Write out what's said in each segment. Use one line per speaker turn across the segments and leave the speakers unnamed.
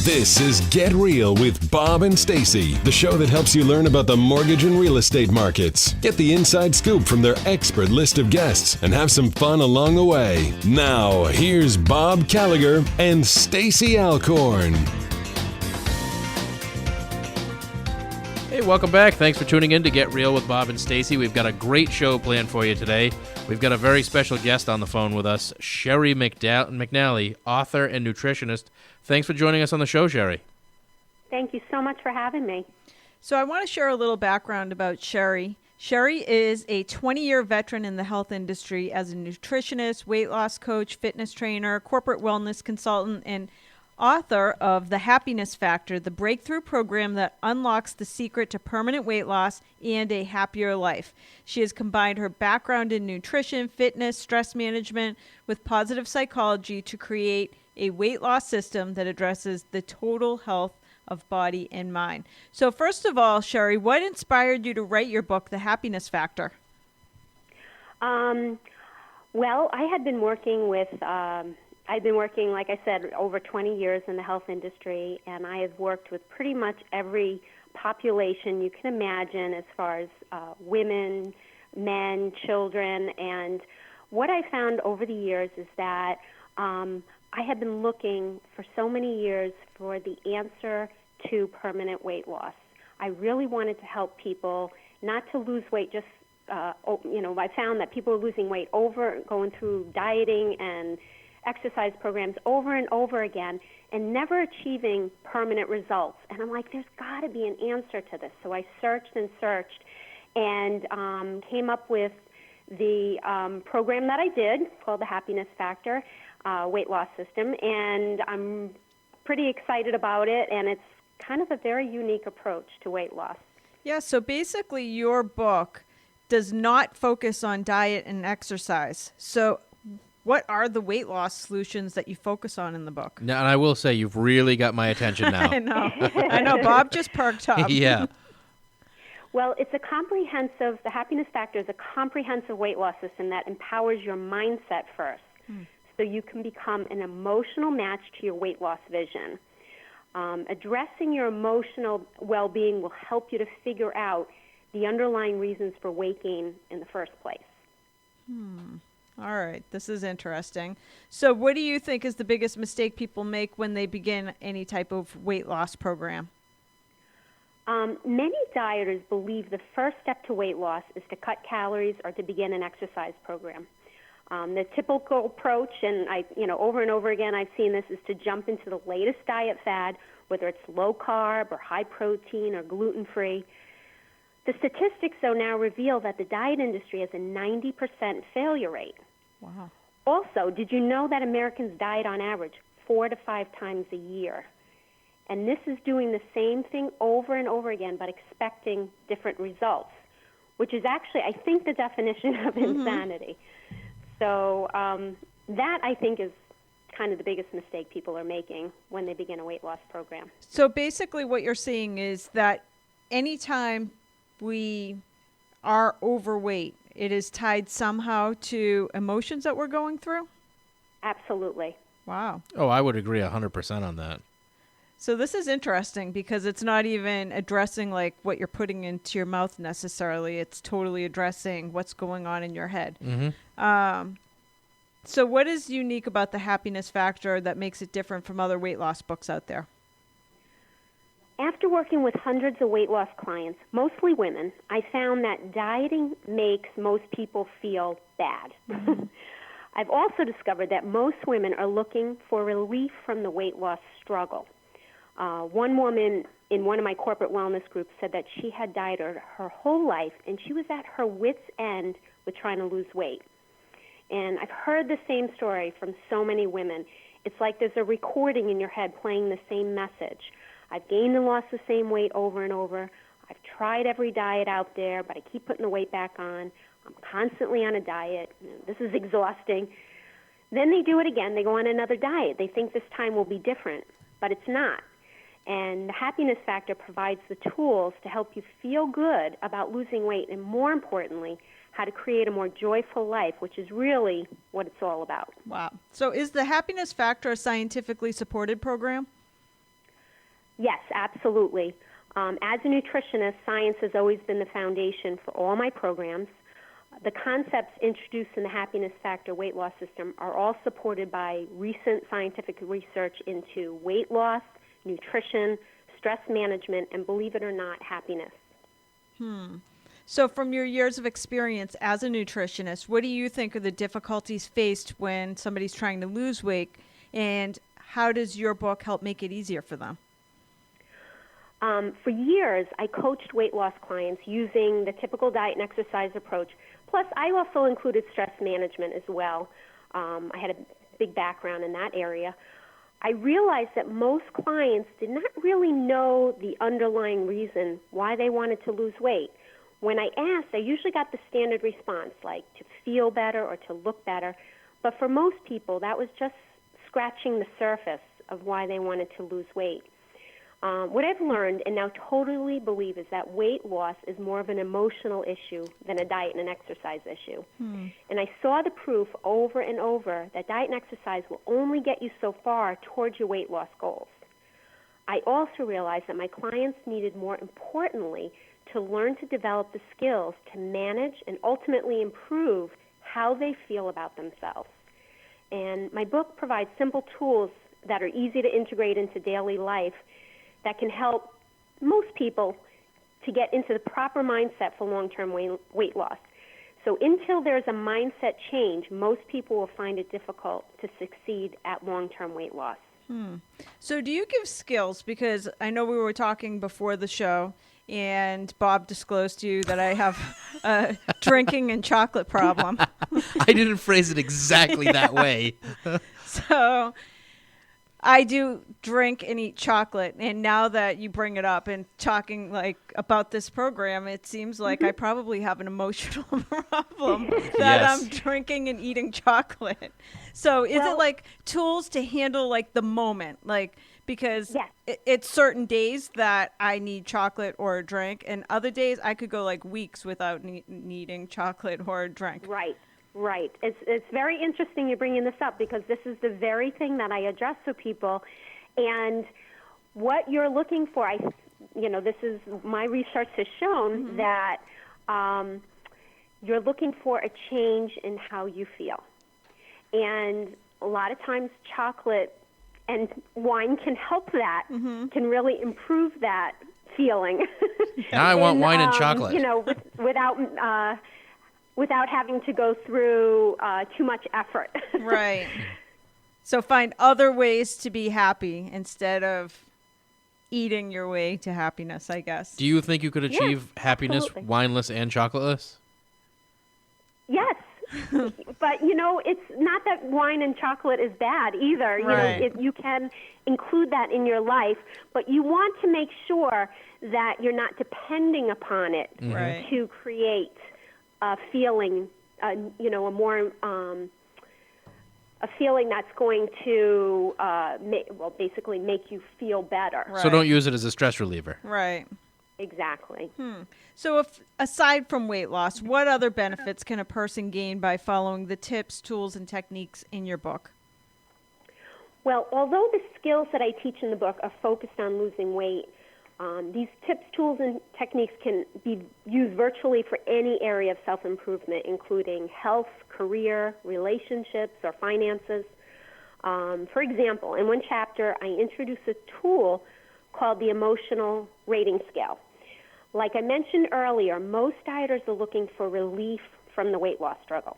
This is Get Real with Bob and Stacey, the show that helps you learn about the mortgage and real estate markets. Get the inside scoop from their expert list of guests and have some fun along the way. Now, here's Bob Gallagher and Stacey Alcorn.
Hey, welcome back. Thanks for tuning in to Get Real with Bob and Stacey. We've got a great show planned for you today. We've got a very special guest on the phone with us, Sheri McNally, author and nutritionist. Thanks for joining us on the show, Sheri.
Thank you so much for having me.
So I want to share a little background about Sheri. Sheri is a 20-year veteran in the health industry as a nutritionist, weight loss coach, fitness trainer, corporate wellness consultant, and author of The Happiness Factor, the breakthrough program that unlocks the secret to permanent weight loss and a happier life. She has combined her background in nutrition, fitness, stress management with positive psychology to create a weight loss system that addresses the total health of body and mind. So first of all, Sheri, what inspired you to write your book, The Happiness Factor?
Well, I had been working with I've been working, like I said, over 20 years in the health industry, and I have worked with pretty much every population you can imagine as far as women, men, children. And what I found over the years is that I have been looking for so many years for the answer to permanent weight loss. I really wanted to help people not to lose weight just, I found that people are losing weight going through dieting and exercise programs over and over again and never achieving permanent results. And I'm like, there's got to be an answer to this. So I searched and searched and came up with the program that I did called The Happiness Factor, weight loss system. And I'm pretty excited about it. And it's kind of a very unique approach to weight loss.
Yeah, so basically your book does not focus on diet and exercise. So what are the weight loss solutions that you focus on in the book?
Now, and I will say, you've really got my attention now.
I know. Bob just perked up.
Yeah.
Well, it's the Happiness Factor is a comprehensive weight loss system that empowers your mindset first, so you can become an emotional match to your weight loss vision. Addressing your emotional well-being will help you to figure out the underlying reasons for weight gain in the first place.
All right, this is interesting. So what do you think is the biggest mistake people make when they begin any type of weight loss program?
Many dieters believe the first step to weight loss is to cut calories or to begin an exercise program. The typical approach, and over and over again I've seen this, is to jump into the latest diet fad, whether it's low carb or high protein or gluten-free. The statistics, though, now reveal that the diet industry has a 90% failure rate.
Wow.
Also, did you know that Americans diet on average 4 to 5 times a year? And this is doing the same thing over and over again, but expecting different results, which is actually, I think, the definition of insanity. So that, I think, is kind of the biggest mistake people are making when they begin a weight loss program.
So basically what you're seeing is that anytime we are overweight, it is tied somehow to emotions that we're going through?
Absolutely.
Wow.
Oh, I would agree 100% on that.
So this is interesting because it's not even addressing like what you're putting into your mouth necessarily. It's totally addressing what's going on in your head. So what is unique about the Happiness Factor that makes it different from other weight loss books out there?
After working with hundreds of weight loss clients, mostly women, I found that dieting makes most people feel bad. I've also discovered that most women are looking for relief from the weight loss struggle. One woman in one of my corporate wellness groups said that she had dieted her whole life, and she was at her wit's end with trying to lose weight. And I've heard the same story from so many women. It's like there's a recording in your head playing the same message. I've gained and lost the same weight over and over. I've tried every diet out there, but I keep putting the weight back on. I'm constantly on a diet. This is exhausting. Then they do it again. They go on another diet. They think this time will be different, but it's not. And the Happiness Factor provides the tools to help you feel good about losing weight, and more importantly, how to create a more joyful life, which is really what it's all about.
Wow. So is the Happiness Factor a scientifically supported program?
absolutely. As a nutritionist, science has always been the foundation for all my programs. The concepts introduced in the Happiness Factor weight loss system are all supported by recent scientific research into weight loss, nutrition, stress management, and believe it or not, happiness.
So from your years of experience as a nutritionist, what do you think are the difficulties faced when somebody's trying to lose weight, and how does your book help make it easier for them?
For years, I coached weight loss clients using the typical diet and exercise approach. Plus, I also included stress management as well. I had a big background in that area. I realized that most clients did not really know the underlying reason why they wanted to lose weight. When I asked, I usually got the standard response, like to feel better or to look better. But for most people, that was just scratching the surface of why they wanted to lose weight. What I've learned and now totally believe is that weight loss is more of an emotional issue than a diet and an exercise issue. And I saw the proof over and over that diet and exercise will only get you so far towards your weight loss goals. I also realized that my clients needed, more importantly, to learn to develop the skills to manage and ultimately improve how they feel about themselves. And my book provides simple tools that are easy to integrate into daily life that can help most people to get into the proper mindset for long-term weight loss. So until there's a mindset change, most people will find it difficult to succeed at long-term weight loss.
So do you give skills? Because I know we were talking before the show, and Bob disclosed to you that I have a drinking and chocolate problem.
I didn't phrase it exactly that way.
So I do drink and eat chocolate, and now that you bring it up and talking like about this program, it seems like I probably have an emotional problem that
Yes.
I'm drinking and eating chocolate. So is it like tools to handle like the moment, like because
Yes.
it's certain days that I need chocolate or a drink, and other days I could go like weeks without needing chocolate or a drink.
Right. Right. It's very interesting you're bringing this up because this is the very thing that I address with people. And what you're looking for, this is my research has shown that you're looking for a change in how you feel. And a lot of times chocolate and wine can help that, can really improve that feeling.
Now I want wine and chocolate.
Without having to go through too much effort.
Right. So find other ways to be happy instead of eating your way to happiness, I guess.
Do you think you could achieve happiness
absolutely.
wineless and chocolateless?
Yes. But, it's not that wine and chocolate is bad either.
Right.
You can include that in your life, but you want to make sure that you're not depending upon it
Right.
to create a feeling, a feeling that's going to basically make you feel better.
Right.
So don't use it as a stress reliever.
Right.
Exactly.
So aside from weight loss, what other benefits can a person gain by following the tips, tools, and techniques in your book?
Well, although the skills that I teach in the book are focused on losing weight, these tips, tools, and techniques can be used virtually for any area of self-improvement, including health, career, relationships, or finances. For example, in one chapter, I introduce a tool called the emotional rating scale. Like I mentioned earlier, most dieters are looking for relief from the weight loss struggle.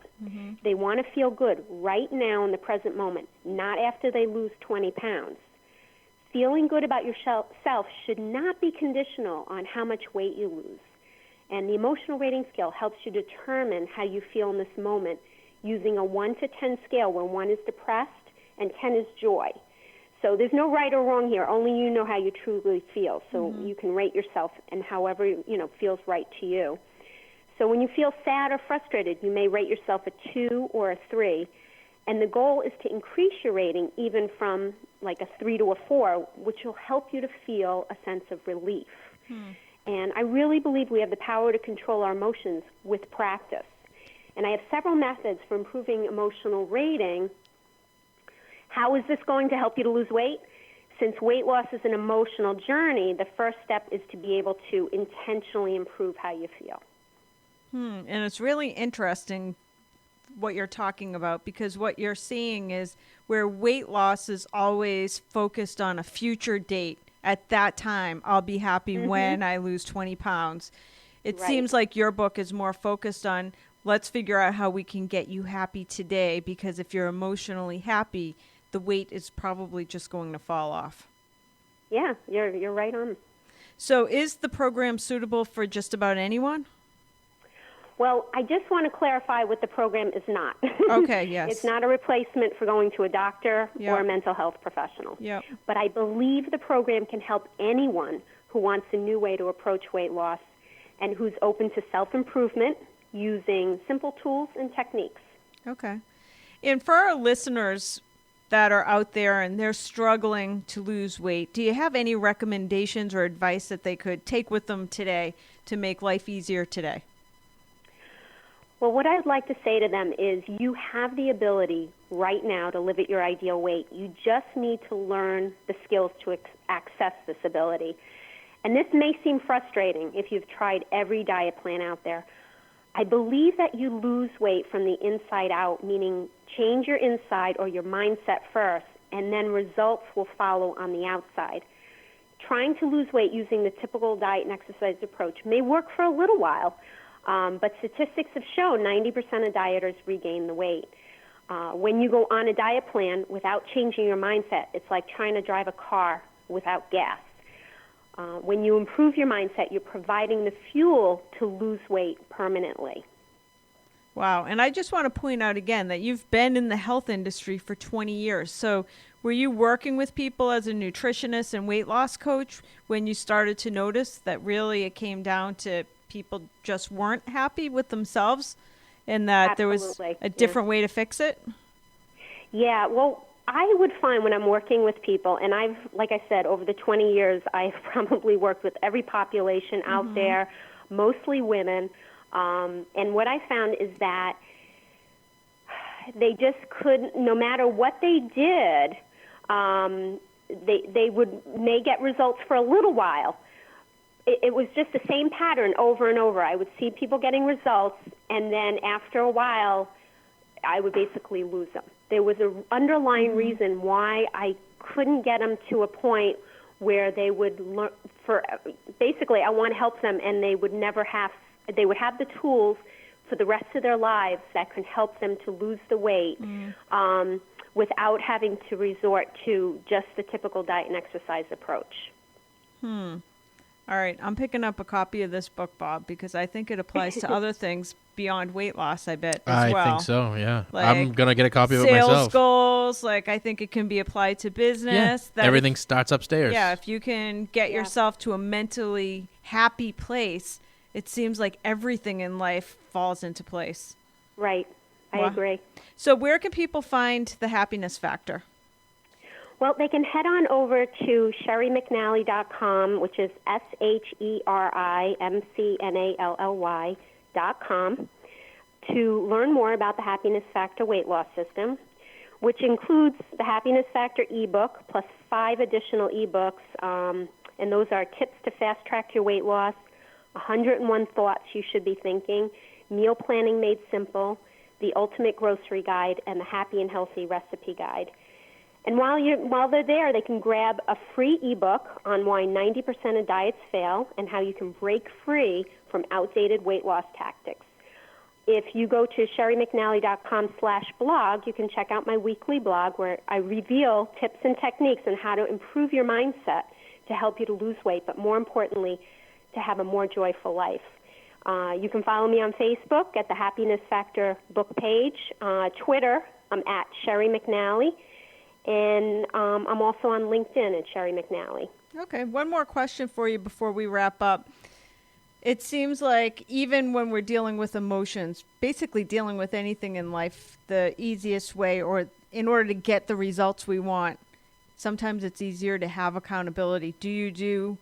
They want to feel good right now in the present moment, not after they lose 20 pounds. Feeling good about yourself should not be conditional on how much weight you lose. And the emotional rating scale helps you determine how you feel in this moment using a 1 to 10 scale where 1 is depressed and 10 is joy. So there's no right or wrong here. Only you know how you truly feel. So you can rate yourself and however, feels right to you. So when you feel sad or frustrated, you may rate yourself a 2 or a 3. And the goal is to increase your rating even from like a 3 to a 4, which will help you to feel a sense of relief. And I really believe we have the power to control our emotions with practice. And I have several methods for improving emotional rating. How is this going to help you to lose weight? since weight loss is an emotional journey, the first step is to be able to intentionally improve how you feel.
And it's really interesting what you're talking about, because what you're seeing is where weight loss is always focused on a future date. At that time, I'll be happy when I lose 20 pounds. It seems like your book is more focused on, let's figure out how we can get you happy today, because if you're emotionally happy, the weight is probably just going to fall off.
Yeah, you're right on.
So is the program suitable for just about anyone?
Well, I just want to clarify what the program is not.
Okay, yes.
It's not a replacement for going to a doctor or a mental health professional.
Yep.
But I believe the program can help anyone who wants a new way to approach weight loss and who's open to self-improvement using simple tools and techniques.
Okay. And for our listeners that are out there and they're struggling to lose weight, do you have any recommendations or advice that they could take with them today to make life easier today?
Well, what I'd like to say to them is you have the ability right now to live at your ideal weight. You just need to learn the skills to access this ability. And this may seem frustrating if you've tried every diet plan out there. I believe that you lose weight from the inside out, meaning change your inside or your mindset first, and then results will follow on the outside. Trying to lose weight using the typical diet and exercise approach may work for a little while, but statistics have shown 90% of dieters regain the weight. When you go on a diet plan without changing your mindset, it's like trying to drive a car without gas. When you improve your mindset, you're providing the fuel to lose weight permanently.
Wow. And I just want to point out again that you've been in the health industry for 20 years. So were you working with people as a nutritionist and weight loss coach when you started to notice that really it came down to people just weren't happy with themselves and that there was a different way to fix it?
Yeah, well, I would find when I'm working with people, and I've, like I said, over the 20 years, I've probably worked with every population out there, mostly women, and what I found is that they just couldn't, no matter what they did, they may get results for a little while. It was just the same pattern over and over. I would see people getting results, and then after a while, I would basically lose them. There was an underlying reason why I couldn't get them to a point where they would learn. Basically, I want to help them, and they would they would have the tools for the rest of their lives that could help them to lose the weight without having to resort to just the typical diet and exercise approach.
All right, I'm picking up a copy of this book, Bob, because I think it applies to other things beyond weight loss, I bet, as well.
I think so, yeah.
Like
I'm going to get a copy of it myself.
Sales goals, like I think it can be applied to business.
Yeah, everything starts upstairs.
Yeah, if you can get yourself to a mentally happy place, it seems like everything in life falls into place.
Right, I agree.
So where can people find the Happiness Factor?
Well, they can head on over to SheriMcNally.com, which is SheriMcNally.com, to learn more about the Happiness Factor weight loss system, which includes the Happiness Factor ebook plus 5 additional ebooks, and those are Tips to Fast Track Your Weight Loss, 101 Thoughts You Should Be Thinking, Meal Planning Made Simple, The Ultimate Grocery Guide, and the Happy and Healthy Recipe Guide. And while they're there, they can grab a free ebook on why 90% of diets fail and how you can break free from outdated weight loss tactics. If you go to SheriMcNally.com/blog, you can check out my weekly blog where I reveal tips and techniques on how to improve your mindset to help you to lose weight, but more importantly, to have a more joyful life. You can follow me on Facebook at the Happiness Factor book page. Twitter, I'm at Sheri McNally. And I'm also on LinkedIn at Sheri McNally.
Okay, one more question for you before we wrap up. It seems like even when we're dealing with emotions, basically dealing with anything in life, the easiest way, or in order to get the results we want, sometimes it's easier to have accountability. Do you do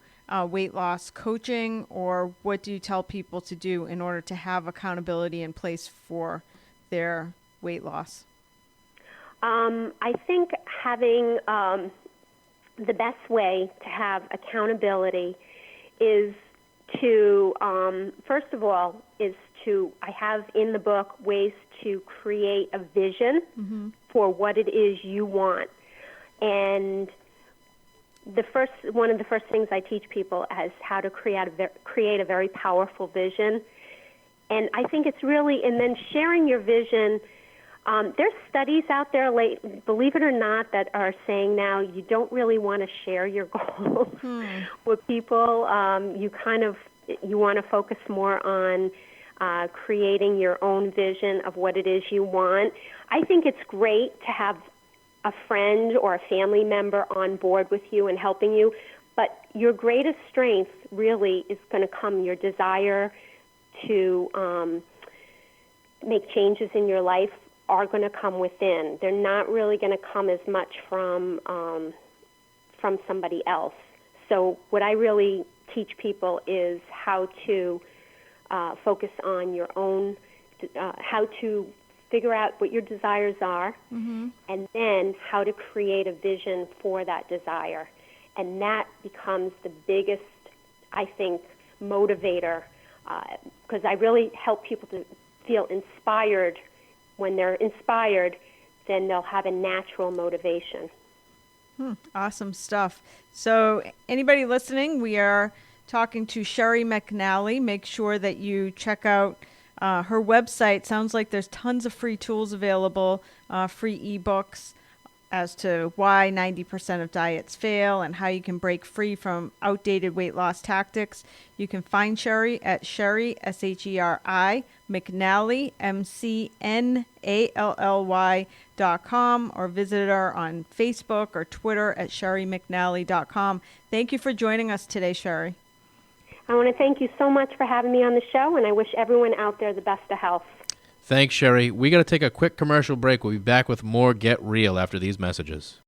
weight loss coaching, or what do you tell people to do in order to have accountability in place for their weight loss?
I think having the best way to have accountability is to, first of all, I have in the book ways to create a vision for what it is you want. And one of the first things I teach people is how to create a very powerful vision. And I think it's really, and then sharing your vision. There's studies out there, believe it or not, that are saying now you don't really want to share your goals with people. You want to focus more on creating your own vision of what it is you want. I think it's great to have a friend or a family member on board with you and helping you, but your greatest strength really is going to come your desire to make changes in your life are going to come within. They're not really going to come as much from somebody else. So what I really teach people is how to focus on your own, how to figure out what your desires are, and then how to create a vision for that desire. And that becomes the biggest, I think, motivator, because I really help people to feel inspired. When they're inspired, then they'll have a natural motivation.
Awesome stuff. So anybody listening, we are talking to Sheri McNally. Make sure that you check out her website. Sounds like there's tons of free tools available, free ebooks as to why 90% of diets fail and how you can break free from outdated weight loss tactics. You can find Sheri at Sheri, Sheri, McNally, McNally.com, or visit her on Facebook or Twitter at SheriMcNally.com. Thank you for joining us today, Sheri.
I want to thank you so much for having me on the show, and I wish everyone out there the best of health.
Thanks, Sheri. We got to take a quick commercial break. We'll be back with more Get Real after these messages.